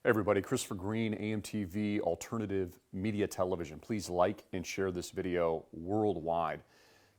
Hey everybody, Christopher Green, AMTV Alternative Media Television. Please like and share this video worldwide.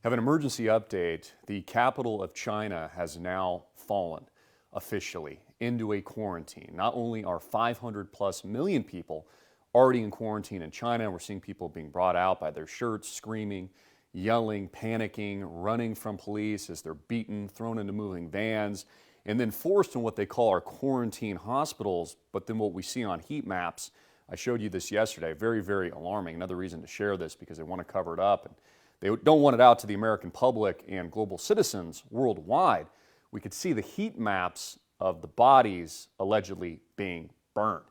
Have an emergency update. The capital of China has now fallen officially into a quarantine. Not only are 500 plus million people already in quarantine in China, we're seeing people being brought out by their shirts, screaming, yelling, panicking, running from police as they're beaten, thrown into moving vans, and then forced in what they call our quarantine hospitals. But then what we see on heat maps, I showed you this yesterday, very, very alarming. Another reason to share this because they want to cover it up and they don't want it out to the American public and global citizens worldwide. We could see the heat maps of the bodies allegedly being burned.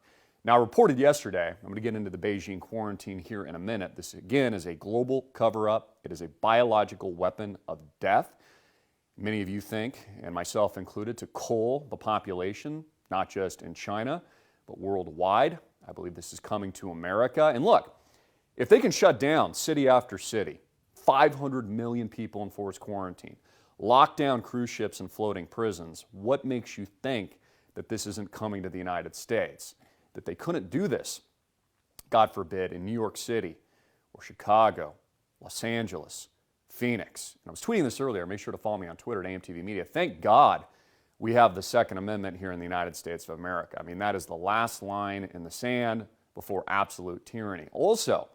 Now, reported yesterday, I'm going to get into the Beijing quarantine here in a minute. This again is a global cover-up. It is a biological weapon of death. Many of you think, and myself included, to cull the population, not just in China, but worldwide. I believe this is coming to America. And look, if they can shut down city after city, 500 million people in forced quarantine, lock down cruise ships and floating prisons, what makes you think that this isn't coming to the United States? That they couldn't do this, God forbid, in New York City or Chicago, Los Angeles, Phoenix. And I was tweeting this earlier. Make sure to follow me on Twitter at AMTV Media. Thank God we have the Second Amendment here in the United States of America. I mean, that is the last line in the sand before absolute tyranny. Also,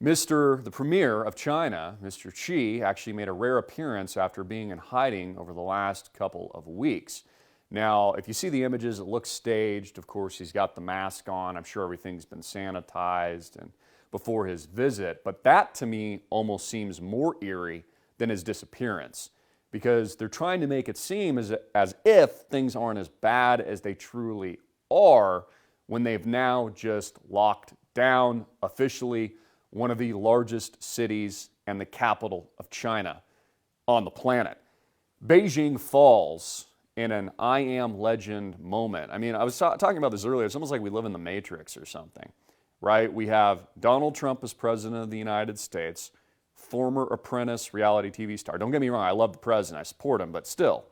the Premier of China, Mr. Xi, actually made a rare appearance after being in hiding over the last couple of weeks. Now, if you see the images, it looks staged. Of course, he's got the mask on. I'm sure everything's been sanitized and before his visit, but that to me almost seems more eerie than his disappearance because they're trying to make it seem as if things aren't as bad as they truly are when they've now just locked down officially one of the largest cities and the capital of China on the planet. Beijing falls in an I Am Legend moment. I mean, I was talking about this earlier. It's almost like we live in the Matrix or something. Right? We have Donald Trump as president of the United States, former apprentice reality TV star. Don't get me wrong, I love the president, I support him, but still,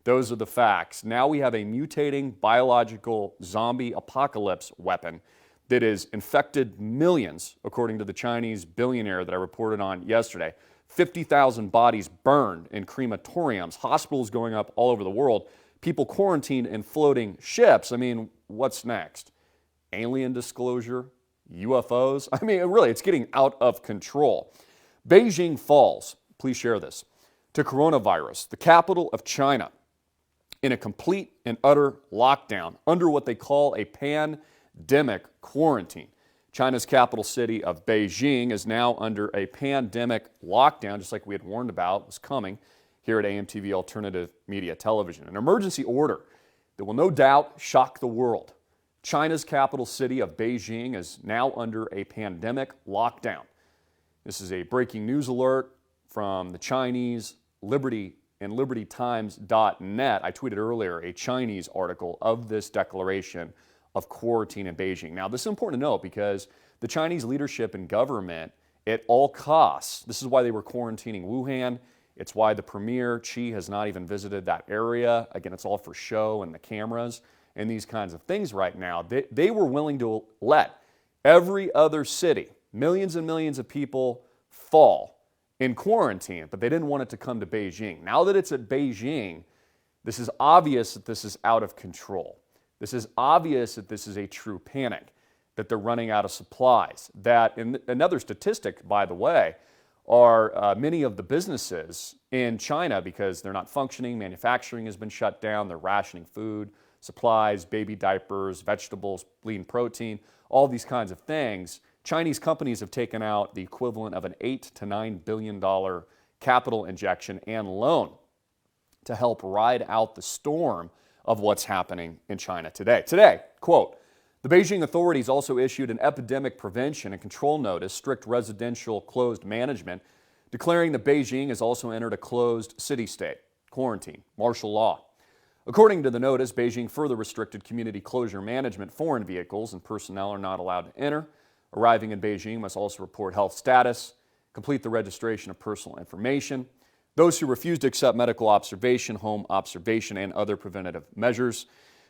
those are the facts. Now we have a mutating biological zombie apocalypse weapon that has infected millions, according to the Chinese billionaire that I reported on yesterday. 50,000 bodies burned in crematoriums, hospitals going up all over the world, people quarantined in floating ships. I mean, what's next? Alien disclosure? UFOs? I mean, really, it's getting out of control. Beijing falls, please share this, to coronavirus, the capital of China, in a complete and utter lockdown under what they call a pandemic quarantine. China's capital city of Beijing is now under a pandemic lockdown, just like we had warned about was coming here at AMTV Alternative Media Television. An emergency order that will no doubt shock the world. China's capital city of Beijing is now under a pandemic lockdown. This is a breaking news alert from the Chinese Liberty and LibertyTimes.net. I tweeted earlier a Chinese article of this declaration of quarantine in Beijing. Now, this is important to note because the Chinese leadership and government, at all costs, this is why they were quarantining Wuhan. It's why the Premier, Xi, has not even visited that area. Again, it's all for show and the cameras and these kinds of things right now. They were willing to let every other city, millions and millions of people, fall in quarantine, but they didn't want it to come to Beijing. Now that it's at Beijing, this is obvious that this is out of control. This is obvious that this is a true panic, that they're running out of supplies. That, and another statistic, by the way, are many of the businesses in China, because they're not functioning, manufacturing has been shut down, they're rationing food, supplies, baby diapers, vegetables, lean protein, all these kinds of things. Chinese companies have taken out the equivalent of an $8 to $9 billion capital injection and loan to help ride out the storm of what's happening in China today. Today, quote, the Beijing authorities also issued an epidemic prevention and control notice, strict residential closed management, declaring that Beijing has also entered a closed city state, quarantine, martial law. According to the notice, Beijing further restricted community closure management. Foreign vehicles and personnel are not allowed to enter. Arriving in Beijing must also report health status, complete the registration of personal information. Those who refuse to accept medical observation, home observation, and other preventative measures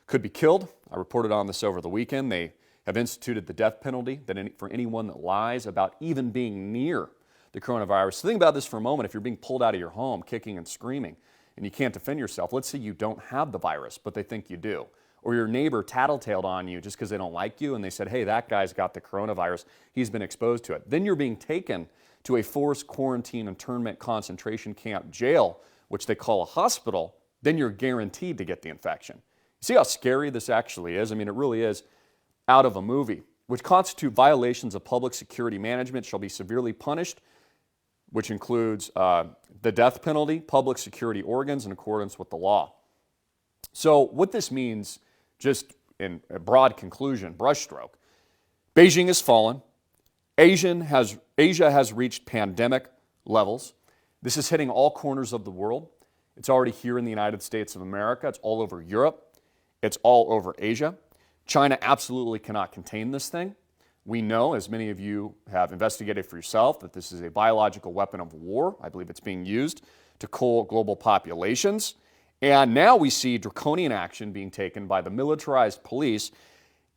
could be killed. I reported on this over the weekend. They have instituted the death penalty for anyone that lies about even being near the coronavirus. So think about this for a moment. If you're being pulled out of your home, kicking and screaming, and you can't defend yourself, let's say you don't have the virus, but they think you do. Or your neighbor tattletaled on you just because they don't like you, and they said, hey, that guy's got the coronavirus. He's been exposed to it. Then you're being taken to a forced quarantine, internment, concentration camp, jail, which they call a hospital. Then you're guaranteed to get the infection. See how scary this actually is? I mean, it really is out of a movie. Which constitute violations of public security management shall be severely punished, which includes the death penalty, public security organs in accordance with the law. So what this means, just in a broad conclusion, brushstroke, Beijing has fallen. Asia has reached pandemic levels. This is hitting all corners of the world. It's already here in the United States of America. It's all over Europe. It's all over Asia. China absolutely cannot contain this thing. We know, as many of you have investigated for yourself, that this is a biological weapon of war. I believe it's being used to cull global populations. And now we see draconian action being taken by the militarized police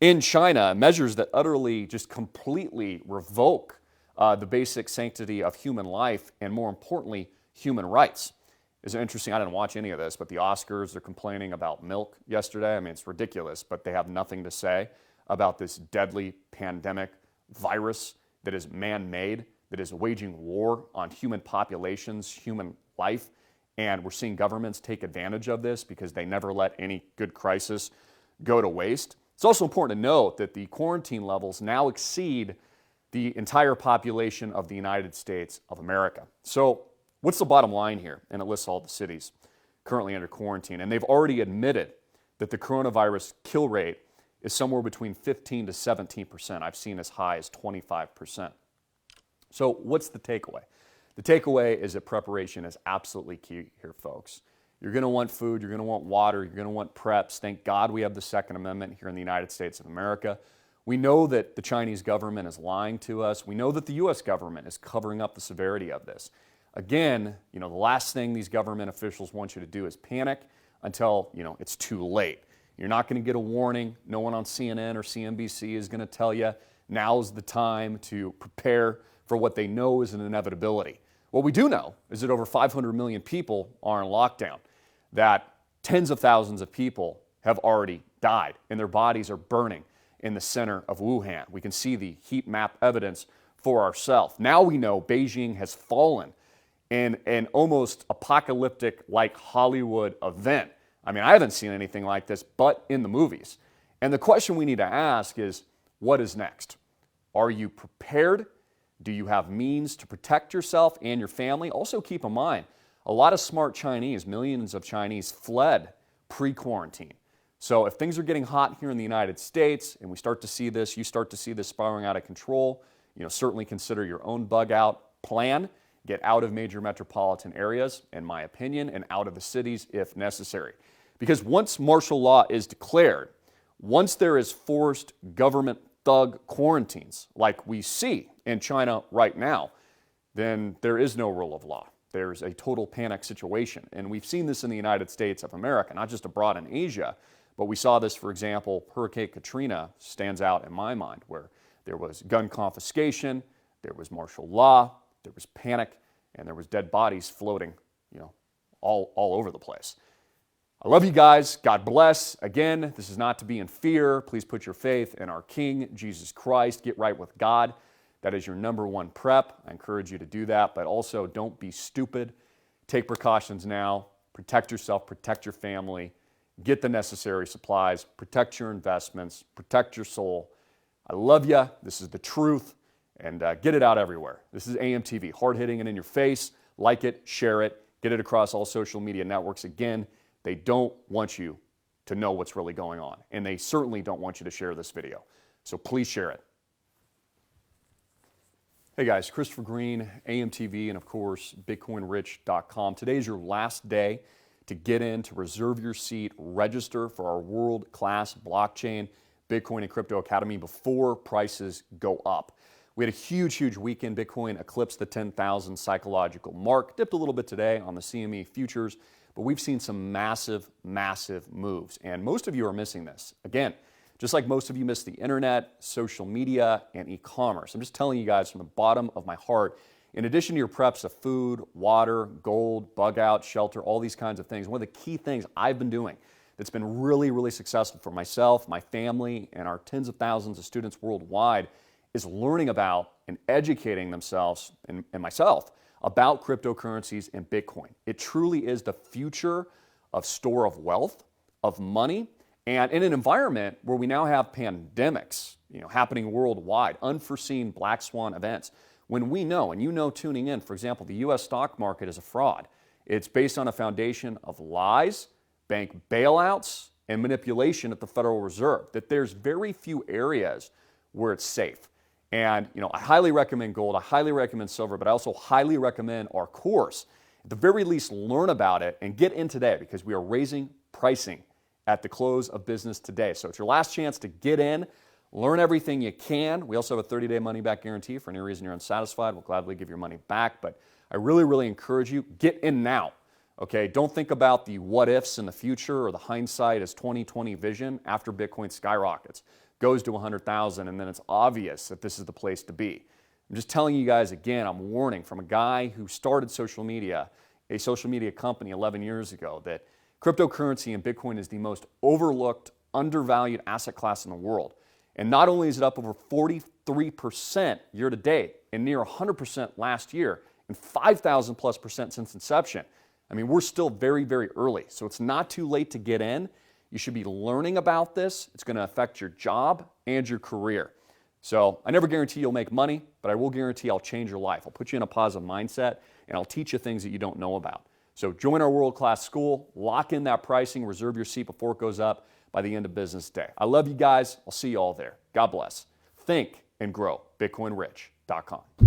in China, measures that utterly, just completely revoke the basic sanctity of human life and, more importantly, human rights. It's interesting, I didn't watch any of this, but the Oscars are complaining about milk yesterday. I mean, it's ridiculous, but they have nothing to say about this deadly pandemic virus that is man-made, that is waging war on human populations, human life. And we're seeing governments take advantage of this because they never let any good crisis go to waste. It's also important to note that the quarantine levels now exceed the entire population of the United States of America. So what's the bottom line here? And it lists all the cities currently under quarantine. And they've already admitted that the coronavirus kill rate is somewhere between 15 to 17%. I've seen as high as 25%. So what's the takeaway? The takeaway is that preparation is absolutely key here, folks. You're going to want food, you're going to want water, you're going to want preps. Thank God we have the Second Amendment here in the United States of America. We know that the Chinese government is lying to us. We know that the U.S. government is covering up the severity of this. Again, the last thing these government officials want you to do is panic until, it's too late. You're not going to get a warning. No one on CNN or CNBC is going to tell you now's the time to prepare for what they know is an inevitability. What we do know is that over 500 million people are in lockdown, that tens of thousands of people have already died and their bodies are burning in the center of Wuhan. We can see the heat map evidence for ourselves. Now we know Beijing has fallen in an almost apocalyptic like Hollywood event. I mean, I haven't seen anything like this but in the movies. And the question we need to ask is, what is next? Are you prepared? Do you have means to protect yourself and your family? Also keep in mind, a lot of smart Chinese, millions of Chinese, fled pre-quarantine. So if things are getting hot here in the United States and we start to see this, you start to see this spiraling out of control, certainly consider your own bug out plan. Get out of major metropolitan areas, in my opinion, and out of the cities if necessary. Because once martial law is declared, once there is forced government thug quarantines like we see in China right now, then there is no rule of law. There's a total panic situation. And we've seen this in the United States of America, not just abroad in Asia, but we saw this, for example, Hurricane Katrina stands out in my mind, where there was gun confiscation, there was martial law, there was panic, and there was dead bodies floating, all over the place. I love you guys. God bless. Again, this is not to be in fear. Please put your faith in our King, Jesus Christ. Get right with God. That is your number one prep. I encourage you to do that, but also don't be stupid. Take precautions now. Protect yourself, protect your family, get the necessary supplies, protect your investments, protect your soul. I love you. This is the truth. And get it out everywhere. This is AMTV, hard-hitting and in your face. Like it, share it, get it across all social media networks. Again, they don't want you to know what's really going on. And they certainly don't want you to share this video. So please share it. Hey guys, Christopher Green, AMTV, and of course, BitcoinRich.com. Today is your last day to get in, to reserve your seat, register for our world-class blockchain, Bitcoin and Crypto Academy before prices go up. We had a huge weekend. Bitcoin eclipsed the 10,000 psychological mark. Dipped a little bit today on the CME futures, but we've seen some massive, massive moves. And most of you are missing this. Again, just like most of you miss the internet, social media, and e-commerce. I'm just telling you guys from the bottom of my heart, in addition to your preps of food, water, gold, bug out, shelter, all these kinds of things, one of the key things I've been doing that's been really, really successful for myself, my family, and our tens of thousands of students worldwide is learning about and educating themselves and myself about cryptocurrencies and Bitcoin. It truly is the future of store of wealth, of money, and in an environment where we now have pandemics, happening worldwide, unforeseen black swan events. When we know, and you know tuning in, for example, the U.S. stock market is a fraud. It's based on a foundation of lies, bank bailouts, and manipulation at the Federal Reserve, that there's very few areas where it's safe. And I highly recommend gold, I highly recommend silver, but I also highly recommend our course. At the very least, learn about it and get in today because we are raising pricing at the close of business today. So it's your last chance to get in, learn everything you can. We also have a 30-day money-back guarantee. For any reason you're unsatisfied, we'll gladly give your money back. But I really, really encourage you, get in now. Okay, don't think about the what-ifs in the future or the hindsight as 2020 vision after Bitcoin skyrockets, goes to 100,000, and then it's obvious that this is the place to be. I'm just telling you guys again, I'm warning from a guy who started social media, a social media company 11 years ago, that cryptocurrency and Bitcoin is the most overlooked, undervalued asset class in the world. And not only is it up over 43% year to date and near 100% last year and 5,000 plus percent since inception. I mean, we're still very, very early. So it's not too late to get in. You should be learning about this. It's going to affect your job and your career. So I never guarantee you'll make money, but I will guarantee I'll change your life. I'll put you in a positive mindset and I'll teach you things that you don't know about. So join our world-class school, lock in that pricing, reserve your seat before it goes up by the end of business day. I love you guys. I'll see you all there. God bless. Think and grow. BitcoinRich.com.